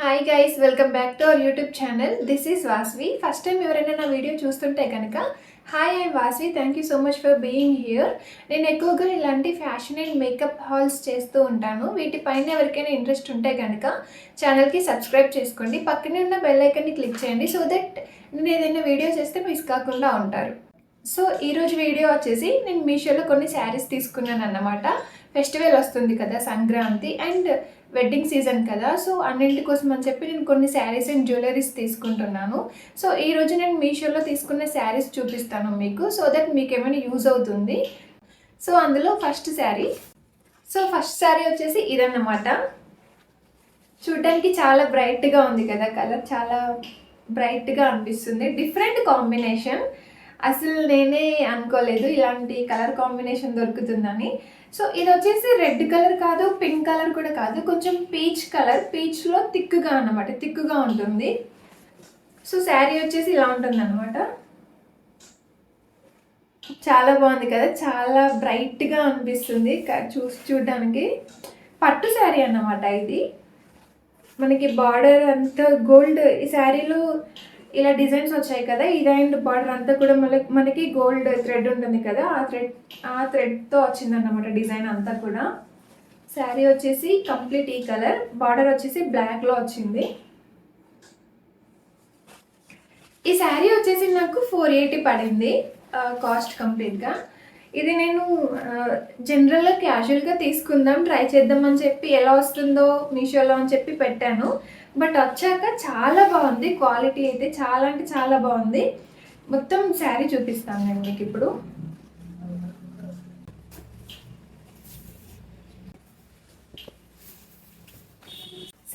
Hi guys, welcome back to our YouTube channel. This is Vasvi. First time ఎవరైనా నా video చూస్తుంటే కనుక hi I'm Vasvi, thank you so much for being here. నేను ఎక్కువగా ఇలాంటి fashion and makeup halls చేస్తూ ఉంటాను. వీటిపైన ఎవరికైనా ఇంట్రెస్ట్ ఉంటే కనుక ఛానల్కి సబ్స్క్రైబ్ చేసుకోండి. పక్కనే ఉన్న బెల్ ఐకాన్ని క్లిక్ చేయండి సో దట్ నేను ఏదైనా వీడియో చేస్తే మిస్ కాకుండా ఉంటారు. సో ఈరోజు వీడియో వచ్చేసి నేను మీషోలో కొన్ని శారీస్ తీసుకున్నాను అన్నమాట. ఫెస్టివల్ వస్తుంది కదా, సంక్రాంతి అండ్ వెడ్డింగ్ సీజన్ కదా. సో అన్నింటి కోసం అని చెప్పి నేను కొన్ని శారీస్ అండ్ జ్యువెలరీస్ తీసుకుంటున్నాను. సో ఈరోజు నేను మీషోలో తీసుకున్న శారీస్ చూపిస్తాను మీకు, సో దట్ మీకు ఏమైనా యూజ్ అవుతుంది. సో అందులో ఫస్ట్ శారీ వచ్చేసి ఇదన్నమాట. చూడడానికి చాలా బ్రైట్గా ఉంది కదా, కలర్ చాలా బ్రైట్గా అనిపిస్తుంది. డిఫరెంట్ కాంబినేషన్, అసలు నేనే అనుకోలేదు ఇలాంటి కలర్ కాంబినేషన్ దొరుకుతుందని. సో ఇది వచ్చేసి రెడ్ కలర్ కాదు, పింక్ కలర్ కూడా కాదు, కొంచెం పీచ్ కలర్. పీచ్లో థిక్గా అన్నమాట, థిక్గా ఉంటుంది. సో శారీ వచ్చేసి ఇలా ఉంటుంది అన్నమాట. చాలా బాగుంది కదా, చాలా బ్రైట్గా అనిపిస్తుంది చూడడానికి. పట్టు శారీ అన్నమాట ఇది. మనకి బార్డర్ అంతా గోల్డ్, ఈ శారీలో ఇలా డిజైన్స్ వచ్చాయి కదా, ఇది అండ్ బార్డర్ అంతా కూడా మనకి గోల్డ్ థ్రెడ్ ఉంటుంది కదా, ఆ థ్రెడ్తో వచ్చిందన్నమాట డిజైన్ అంతా కూడా. శారీ వచ్చేసి కంప్లీట్ ఈ కలర్, బార్డర్ వచ్చేసి బ్లాక్లో వచ్చింది. ఈ శారీ వచ్చేసి నాకు 480 పడింది కాస్ట్ కంప్లీట్గా. ఇది నేను జనరల్గా క్యాజువల్గా తీసుకుందాం, ట్రై చేద్దామని చెప్పి ఎలా వస్తుందో మీషోలో అని చెప్పి పెట్టాను. బట్ వచ్చాక చాలా బాగుంది, క్వాలిటీ అయితే చాలా అంటే చాలా బాగుంది. మొత్తం శారీ చూపిస్తాను నేను మీకు ఇప్పుడు.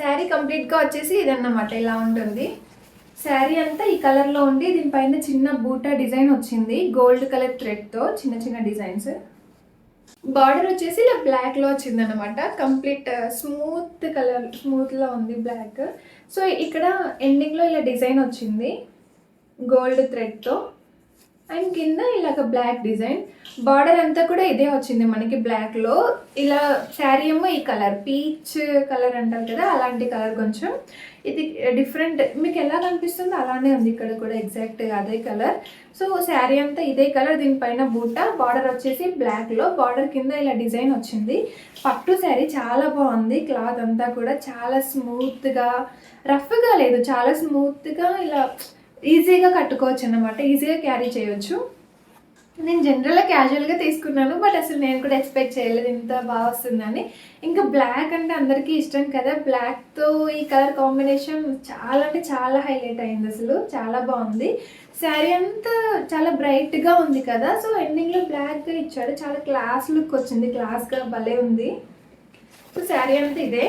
శారీ కంప్లీట్గా వచ్చేసి ఇదన్నమాట, ఇలా ఉంటుంది. శారీ అంతా ఈ కలర్లో ఉండి దీనిపైన చిన్న బూటా డిజైన్ వచ్చింది గోల్డ్ కలర్ థ్రెడ్తో, చిన్న చిన్న డిజైన్స్. బార్డర్ వచ్చేసి ఇలా బ్లాక్లో వచ్చింది అనమాట. కంప్లీట్ స్మూత్ కలర్, స్మూత్లో ఉంది బ్లాక్. సో ఇక్కడ ఎండింగ్లో ఇలా డిజైన్ వచ్చింది గోల్డ్ థ్రెడ్తో, అండ్ కింద ఇలాగ బ్లాక్ డిజైన్. బార్డర్ అంతా కూడా ఇదే వచ్చింది మనకి బ్లాక్లో. ఇలా శారీ ఏమో ఈ కలర్ పీచ్ కలర్ అంటారు కదా, అలాంటి కలర్. కొంచెం ఇది డిఫరెంట్, మీకు ఎలా కనిపిస్తుందో అలానే ఉంది ఇక్కడ కూడా, ఎగ్జాక్ట్గా అదే కలర్. సో శారీ అంతా ఇదే కలర్, దీనిపైన బూట, బార్డర్ వచ్చేసి బ్లాక్లో, బార్డర్ కింద ఇలా డిజైన్ వచ్చింది. పట్టు శారీ చాలా బాగుంది. క్లాత్ అంతా కూడా చాలా స్మూత్గా, రఫ్గా లేదు, చాలా స్మూత్గా, ఇలా ఈజీగా కట్టుకోవచ్చు అన్నమాట, ఈజీగా క్యారీ చేయవచ్చు. నేను జనరల్గా క్యాజువల్గా తీసుకున్నాను, బట్ అసలు నేను కూడా ఎక్స్పెక్ట్ చేయలేదు ఇంత బాగా వస్తుందని. ఇంకా బ్లాక్ అంటే అందరికీ ఇష్టం కదా, బ్లాక్తో ఈ కలర్ కాంబినేషన్ చాలా అంటే చాలా హైలైట్ అయింది, అసలు చాలా బాగుంది. శారీ అంతా చాలా బ్రైట్గా ఉంది కదా, సో ఎండింగ్లో బ్లాక్గా ఇచ్చాడు, చాలా క్లాస్ లుక్ వచ్చింది, క్లాస్గా భలే ఉంది. సో శారీ అంతా ఇదే.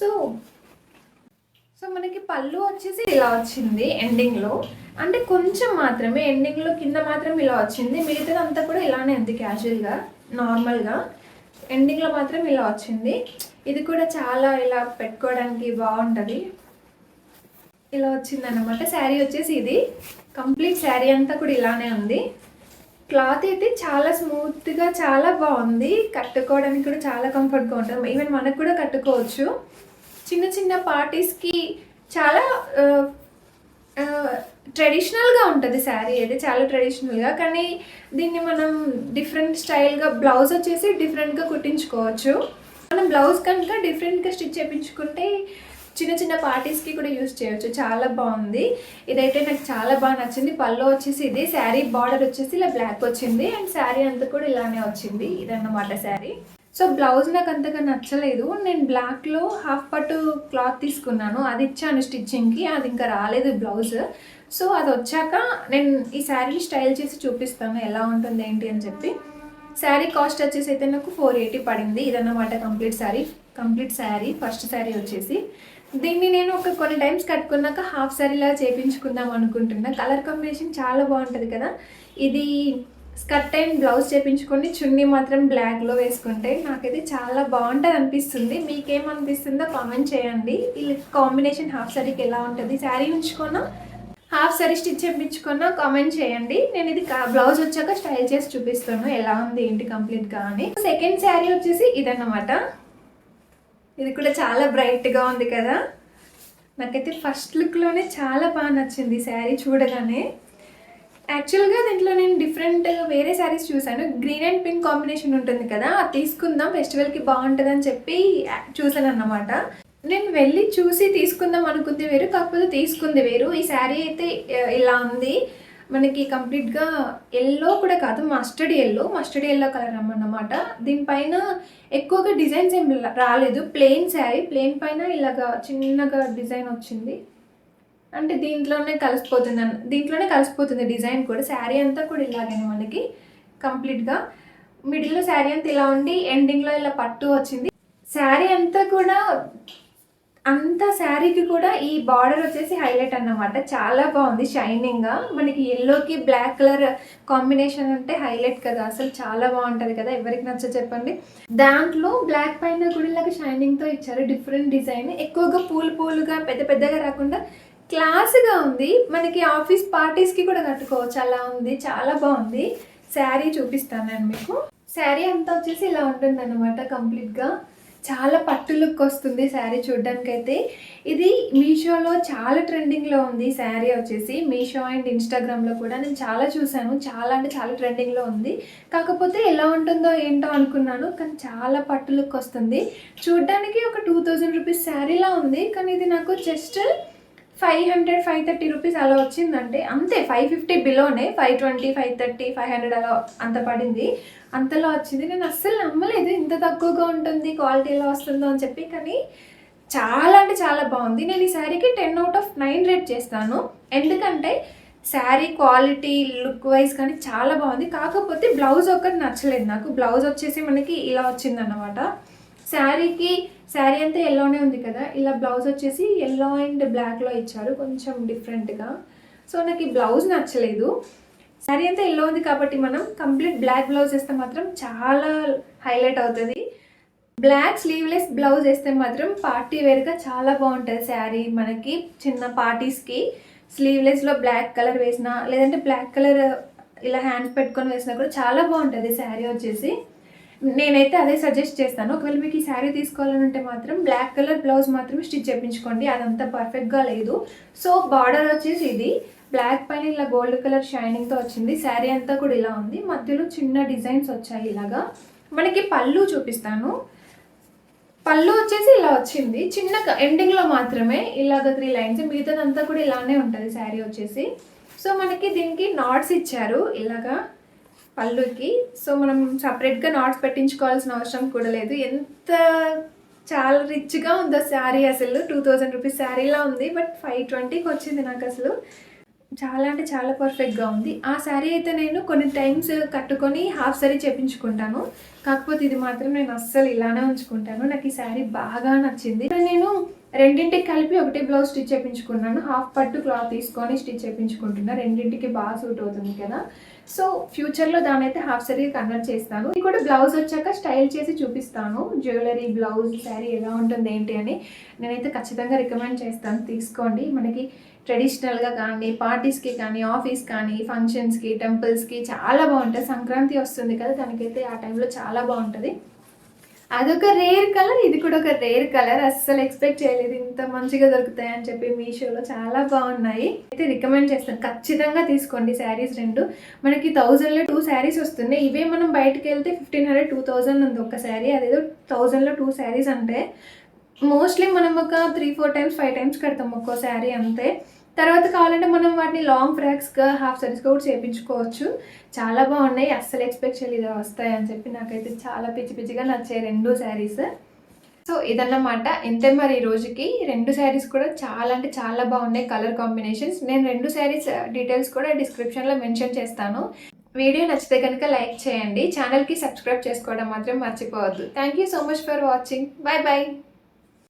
సో మనకి పళ్ళు వచ్చేసి ఇలా వచ్చింది ఎండింగ్లో, అంటే కొంచెం మాత్రమే ఎండింగ్లో కింద మాత్రం ఇలా వచ్చింది, మిగతాది అంతా కూడా ఇలానే ఉంది క్యాజువల్గా నార్మల్గా. ఎండింగ్లో మాత్రం ఇలా వచ్చింది. ఇది కూడా చాలా ఇలా పెట్టుకోవడానికి బాగుంటుంది, ఇలా వచ్చింది అన్నమాట. శారీ వచ్చేసి ఇది కంప్లీట్ శారీ అంతా కూడా ఇలానే ఉంది. క్లాత్ అయితే చాలా స్మూత్గా చాలా బాగుంది, కట్టుకోవడానికి కూడా చాలా కంఫర్ట్గా ఉంటుంది. ఈవెన్ మనకు కూడా కట్టుకోవచ్చు. చిన్న చిన్న పార్టీస్కి చాలా ట్రెడిషనల్గా ఉంటుంది శారీ అయితే, చాలా ట్రెడిషనల్గా. కానీ దీన్ని మనం డిఫరెంట్ స్టైల్గా, బ్లౌజ్ వచ్చేసి డిఫరెంట్గా కుట్టించుకోవచ్చు. మనం బ్లౌజ్ కనుక డిఫరెంట్గా స్టిచ్ చేయించుకుంటే చిన్న చిన్న పార్టీస్కి కూడా యూజ్ చేయవచ్చు. చాలా బాగుంది, ఇదైతే నాకు చాలా బాగా నచ్చింది. పళ్ళు వచ్చేసి ఇది, శారీ బార్డర్ వచ్చేసి ఇలా బ్లాక్ వచ్చింది, అండ్ శారీ అంతా కూడా ఇలానే వచ్చింది, ఇదన్నమాట శారీ. సో బ్లౌజ్ నాకు అంతగా నచ్చలేదు. నేను బ్లాక్లో హాఫ్ పట్టు క్లాత్ తీసుకున్నాను, అది ఇచ్చాను స్టిచ్చింగ్కి, అది ఇంకా రాలేదు బ్లౌజ్. సో అది వచ్చాక నేను ఈ శారీని స్టైల్ చేసి చూపిస్తాను ఎలా ఉంటుంది ఏంటి అని చెప్పి. శారీ కాస్ట్ వచ్చేసి అయితే నాకు 480 పడింది. ఇదన్నమాట కంప్లీట్ శారీ. ఫస్ట్ శారీ వచ్చేసి దీన్ని నేను కొన్ని టైమ్స్ కట్టుకున్నాక హాఫ్ శారీలా చేయించుకుందాం అనుకుంటున్నా. కలర్ కాంబినేషన్ చాలా బాగుంటుంది కదా. ఇది స్కర్ట్ అండ్ బ్లౌజ్ చేయించుకొని చున్నీ మాత్రం బ్లాక్లో వేసుకుంటే నాకైతే చాలా బాగుంటుంది అనిపిస్తుంది. మీకేమనిపిస్తుందో కామెంట్ చేయండి. ఈ కాంబినేషన్ హాఫ్ శారీకి ఎలా ఉంటుంది, శారీ ఉంచుకున్నా హాఫ్ శారీ స్టిచ్ చేయించుకున్నా కామెంట్ చేయండి. నేను ఇది బ్లౌజ్ వచ్చాక స్టైల్ చేసి చూపిస్తాను ఎలా ఉంది ఏంటి కంప్లీట్గా అని. సెకండ్ శారీ వచ్చేసి ఇదన్నమాట. ఇది కూడా చాలా బ్రైట్గా ఉంది కదా, నాకైతే ఫస్ట్ లుక్లోనే చాలా బాగా నచ్చింది శారీ చూడగానే. యాక్చువల్గా దీంట్లో నేను డిఫరెంట్ వేరే శారీస్ చూసాను. గ్రీన్ అండ్ పింక్ కాంబినేషన్ ఉంటుంది కదా, అది తీసుకుందాం ఫెస్టివల్కి బాగుంటుందని చెప్పి చూసాను అన్నమాట. నేను వెళ్ళి చూసి తీసుకుందాం అనుకుంది వేరు, కాకపోతే తీసుకుంది వేరు. ఈ శారీ అయితే ఇలా ఉంది మనకి, కంప్లీట్గా ఎల్లో కూడా కాదు, మస్టర్డ్ ఎల్లో కలర్ అన్నమాట. దీనిపైన ఎక్కువగా డిజైన్స్ ఏం రాలేదు, ప్లెయిన్ శారీ, ప్లెయిన్ పైన ఇలాగా చిన్నగా డిజైన్ వచ్చింది. అంటే దీంట్లోనే కలిసిపోతుంది డిజైన్ కూడా. శారీ అంతా కూడా ఇలాగే మనకి కంప్లీట్గా మిడిల్లో శారీ అంతా ఇలా ఉండి ఎండింగ్లో ఇలా పట్టు వచ్చింది. శారీ అంతా కూడా శారీకి కూడా ఈ బార్డర్ వచ్చేసి హైలైట్ అన్నమాట. చాలా బాగుంది షైనింగ్గా. మనకి ఎల్లోకి బ్లాక్ కలర్ కాంబినేషన్ అంటే హైలైట్ కదా, అసలు చాలా బాగుంటుంది కదా, ఎవరికి నచ్చ చెప్పండి. దాంట్లో బ్లాక్ పైన కూడా ఇలాగ షైనింగ్తో ఇచ్చారు, డిఫరెంట్ డిజైన్. ఎక్కువగా పూలుగా పెద్దగా రాకుండా క్లాస్గా ఉంది. మనకి ఆఫీస్ పార్టీస్కి కూడా కట్టుకోవచ్చు, అలా ఉంది, చాలా బాగుంది. శారీ చూపిస్తాను నేను మీకు. శారీ అంతా వచ్చేసి ఇలా ఉంటుంది అన్నమాట కంప్లీట్గా. చాలా పట్టు లుక్ వస్తుంది శారీ చూడడానికైతే. ఇది మీషోలో చాలా ట్రెండింగ్లో ఉంది శారీ వచ్చేసి. మీషో అండ్ ఇన్స్టాగ్రామ్లో కూడా నేను చాలా చూశాను, చాలా అంటే చాలా ట్రెండింగ్లో ఉంది. కాకపోతే ఎలా ఉంటుందో ఏంటో అనుకున్నాను, కానీ చాలా పట్టు లుక్ వస్తుంది. చూడడానికి ఒక 2000 రూపీస్ శారీలా ఉంది, కానీ ఇది నాకు జస్ట్ 500-530 రూపీస్ అలా వచ్చిందంటే, అంతే. 550 బిలోనే, 520, 530, 500 అలా అంత పడింది, అంతలో వచ్చింది. నేను అస్సలు నమ్మలేదు ఇంత తక్కువగా ఉంటుంది, క్వాలిటీ ఎలా వస్తుందో అని చెప్పి. కానీ చాలా అంటే చాలా బాగుంది. నేను ఈ శారీకి 10/9 రేట్ చేస్తాను, ఎందుకంటే శారీ క్వాలిటీ లుక్ వైజ్ కానీ చాలా బాగుంది. కాకపోతే బ్లౌజ్ ఒకటి నచ్చలేదు నాకు. బ్లౌజ్ వచ్చేసి మనకి ఇలా వచ్చిందన్నమాట. శారీ అంతా ఎల్లోనే ఉంది కదా, ఇలా బ్లౌజ్ వచ్చేసి ఎల్లో అండ్ బ్లాక్లో ఇచ్చారు, కొంచెం డిఫరెంట్గా. సో నాకు ఈ బ్లౌజ్ నచ్చలేదు. శారీ అంతా ఎల్లో ఉంది కాబట్టి మనం కంప్లీట్ బ్లాక్ బ్లౌజ్ వేస్తే మాత్రం చాలా హైలైట్ అవుతుంది. బ్లాక్ స్లీవ్లెస్ బ్లౌజ్ వేస్తే మాత్రం పార్టీ వేర్గా చాలా బాగుంటుంది శారీ. మనకి చిన్న పార్టీస్కి స్లీవ్లెస్లో బ్లాక్ కలర్ వేసినా, లేదంటే బ్లాక్ కలర్ ఇలా హ్యాండ్స్ పెట్టుకొని వేసినా కూడా చాలా బాగుంటుంది శారీ వచ్చేసి. నేనైతే అదే సజెస్ట్ చేస్తాను. ఒకవేళ మీకు ఈ శారీ తీసుకోవాలంటే మాత్రం బ్లాక్ కలర్ బ్లౌజ్ మాత్రమే స్టిచ్ చేయించుకోండి, అదంతా పర్ఫెక్ట్గా లేదు. సో బార్డర్ వచ్చేసి ఇది బ్లాక్ పైన ఇలా గోల్డ్ కలర్ షైనింగ్తో వచ్చింది. శారీ అంతా కూడా ఇలా ఉంది, మధ్యలో చిన్న డిజైన్స్ వచ్చాయి ఇలాగా. మనకి పళ్ళు చూపిస్తాను. పళ్ళు వచ్చేసి ఇలా వచ్చింది, చిన్నగా ఎండింగ్లో మాత్రమే ఇలాగ 3 లైన్స్, మిగతాదంతా కూడా ఇలానే ఉంటుంది శారీ వచ్చేసి. సో మనకి దీనికి నాట్స్ ఇచ్చారు ఇలాగా పళ్ళుకి. సో మనం సపరేట్గా నాట్స్ పెట్టించుకోవాల్సిన అవసరం కూడా లేదు. చాలా రిచ్గా ఉందో శారీ, అసలు 2000 రూపీస్ శారీలా ఉంది, బట్ 520కి వచ్చింది నాకు. అసలు చాలా అంటే చాలా పర్ఫెక్ట్గా ఉంది. ఆ శారీ అయితే నేను కొన్ని టైమ్స్ కట్టుకొని హాఫ్ శారీ చేయించుకుంటాను, కాకపోతే ఇది మాత్రం నేను అస్సలు ఇలానే ఉంచుకుంటాను. నాకు ఈ శారీ బాగా నచ్చింది. నేను రెండింటికి కలిపి ఒకటే బ్లౌజ్ స్టిచ్ చేయించుకున్నాను, హాఫ్ పట్టు క్లాత్ తీసుకొని స్టిచ్ చేయించుకుంటున్నా, రెండింటికి బాగా సూట్ అవుతుంది కదా. సో ఫ్యూచర్లో దాని అయితే హాఫ్ శారీ కన్వర్ట్ చేస్తాను. ఇది కూడా బ్లౌజ్ వచ్చాక స్టైల్ చేసి చూపిస్తాను, జ్యువెలరీ బ్లౌజ్ శారీ ఎలా ఉంటుంది ఏంటి అని. నేనైతే ఖచ్చితంగా రికమెండ్ చేస్తాను, తీసుకోండి. మనకి ట్రెడిషనల్గా కానీ, పార్టీస్కి కానీ, ఆఫీస్ కానీ, ఫంక్షన్స్కి, టెంపుల్స్కి చాలా బాగుంటుంది. సంక్రాంతి వస్తుంది కదా, దానికైతే ఆ టైంలో చాలా బాగుంటుంది. అదొక రేర్ కలర్, ఇది కూడా ఒక రేర్ కలర్. అస్సలు ఎక్స్పెక్ట్ చేయలేదు ఇంత మంచిగా దొరుకుతాయని చెప్పి. మీషోలో చాలా బాగున్నాయి, అయితే రికమెండ్ చేస్తాను, ఖచ్చితంగా తీసుకోండి. శారీస్ రెండు మనకి 1000లో 2 శారీస్ వస్తున్నాయి. ఇవే మనం బయటకు వెళ్తే 1500-2000 ఉంది ఒక శారీ, అదేదో 1000లో 2 శారీస్ అంటే మోస్ట్లీ మనం ఒక 3-4 టైమ్స్ 5 టైమ్స్ కడతాం ఒక్కో శారీ అంతే. తర్వాత కావాలంటే మనం వాటిని లాంగ్ ఫ్రాక్స్గా, హాఫ్ శారీస్గా కూడా చేయించుకోవచ్చు. చాలా బాగున్నాయి, అస్సలు ఎక్స్పెక్ట్ చేయలేదు వస్తాయని చెప్పి. నాకైతే చాలా పిచ్చిగా నచ్చాయి 2 శారీస్. సో ఇదన్నమాట. ఇంతే మరి ఈ రోజుకి. 2 శారీస్ కూడా చాలా అంటే చాలా బాగున్నాయి కలర్ కాంబినేషన్స్. నేను 2 శారీస్ డీటెయిల్స్ కూడా డిస్క్రిప్షన్లో మెన్షన్ చేస్తాను. వీడియో నచ్చితే కనుక లైక్ చేయండి, ఛానల్కి సబ్స్క్రైబ్ చేసుకోవడం మాత్రం మర్చిపోవద్దు. Thank you so much for watching. Bye bye.